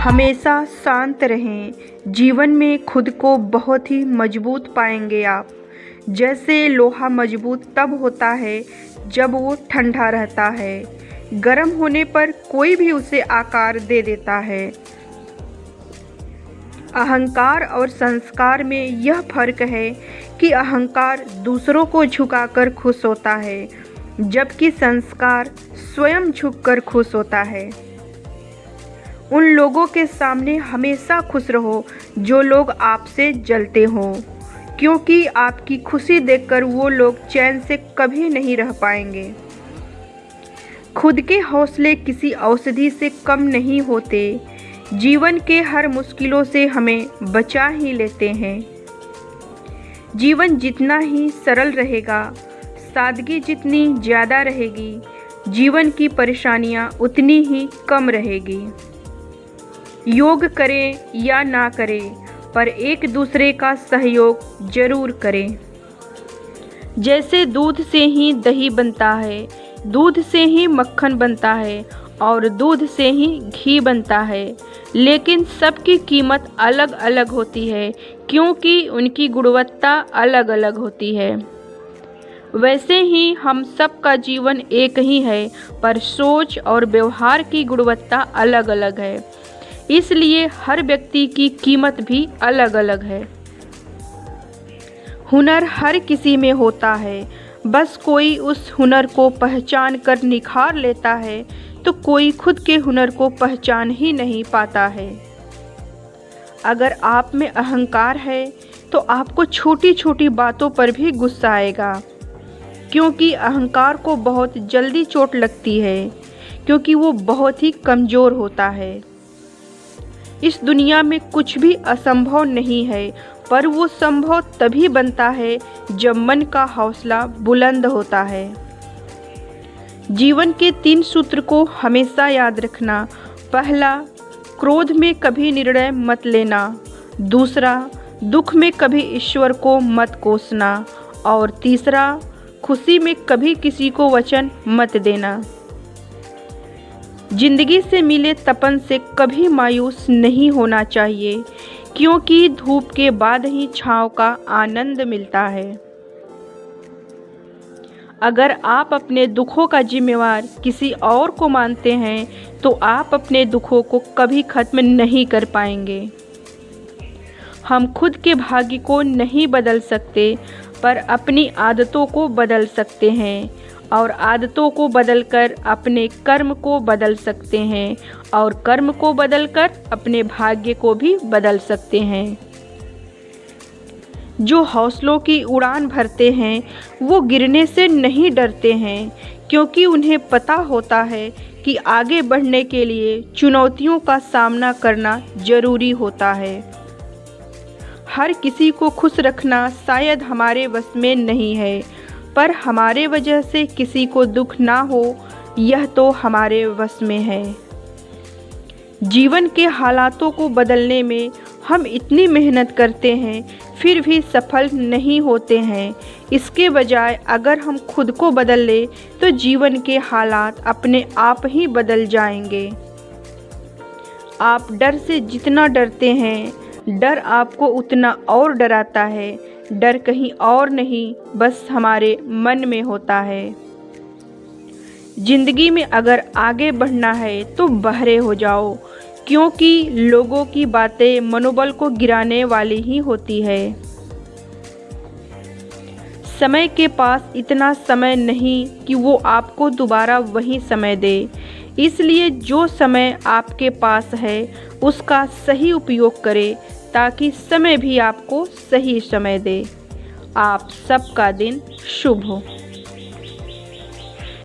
हमेशा शांत रहें। जीवन में खुद को बहुत ही मजबूत पाएंगे आप। जैसे लोहा मजबूत तब होता है जब वो ठंडा रहता है। गर्म होने पर कोई भी उसे आकार दे देता है। अहंकार और संस्कार में यह फर्क है कि अहंकार दूसरों को झुकाकर खुश होता है, जबकि संस्कार स्वयं झुककर खुश होता है। उन लोगों के सामने हमेशा खुश रहो जो लोग आपसे जलते हों, क्योंकि आपकी खुशी देखकर वो लोग चैन से कभी नहीं रह पाएंगे। खुद के हौसले किसी औषधि से कम नहीं होते। जीवन के हर मुश्किलों से हमें बचा ही लेते हैं। जीवन जितना ही सरल रहेगा, सादगी जितनी ज़्यादा रहेगी, जीवन की परेशानियां उतनी ही कम रहेगी। योग करें या ना करें, पर एक दूसरे का सहयोग जरूर करें। जैसे दूध से ही दही बनता है, दूध से ही मक्खन बनता है और दूध से ही घी बनता है, लेकिन सबकी कीमत अलग अलग होती है क्योंकि उनकी गुणवत्ता अलग अलग होती है। वैसे ही हम सब का जीवन एक ही है, पर सोच और व्यवहार की गुणवत्ता अलग अलग है, इसलिए हर व्यक्ति की कीमत भी अलग अलग है। हुनर हर किसी में होता है, बस कोई उस हुनर को पहचान कर निखार लेता है तो कोई खुद के हुनर को पहचान ही नहीं पाता है। अगर आप में अहंकार है तो आपको छोटी छोटी बातों पर भी गुस्सा आएगा, क्योंकि अहंकार को बहुत जल्दी चोट लगती है, क्योंकि वो बहुत ही कमज़ोर होता है। इस दुनिया में कुछ भी असंभव नहीं है, पर वो संभव तभी बनता है जब मन का हौसला बुलंद होता है। जीवन के 3 सूत्र को हमेशा याद रखना। पहला, क्रोध में कभी निर्णय मत लेना। दूसरा, दुख में कभी ईश्वर को मत कोसना। और तीसरा, खुशी में कभी किसी को वचन मत देना। जिंदगी से मिले तपन से कभी मायूस नहीं होना चाहिए, क्योंकि धूप के बाद ही छाँव का आनंद मिलता है। अगर आप अपने दुखों का जिम्मेवार किसी और को मानते हैं तो आप अपने दुखों को कभी खत्म नहीं कर पाएंगे। हम खुद के भाग्य को नहीं बदल सकते, पर अपनी आदतों को बदल सकते हैं, और आदतों को बदलकर अपने कर्म को बदल सकते हैं, और कर्म को बदलकर अपने भाग्य को भी बदल सकते हैं। जो हौसलों की उड़ान भरते हैं वो गिरने से नहीं डरते हैं, क्योंकि उन्हें पता होता है कि आगे बढ़ने के लिए चुनौतियों का सामना करना जरूरी होता है। हर किसी को खुश रखना शायद हमारे वश में नहीं है, पर हमारे वजह से किसी को दुख ना हो, यह तो हमारे वश में है। जीवन के हालातों को बदलने में हम इतनी मेहनत करते हैं, फिर भी सफल नहीं होते हैं। इसके बजाय अगर हम खुद को बदल ले तो जीवन के हालात अपने आप ही बदल जाएंगे। आप डर से जितना डरते हैं, डर आपको उतना और डराता है। डर कहीं और नहीं, बस हमारे मन में होता है। जिंदगी में अगर आगे बढ़ना है तो बहरे हो जाओ, क्योंकि लोगों की बातें मनोबल को गिराने वाली ही होती है। समय के पास इतना समय नहीं कि वो आपको दोबारा वही समय दे, इसलिए जो समय आपके पास है उसका सही उपयोग करें, ताकि समय भी आपको सही समय दे। आप सबका दिन शुभ हो।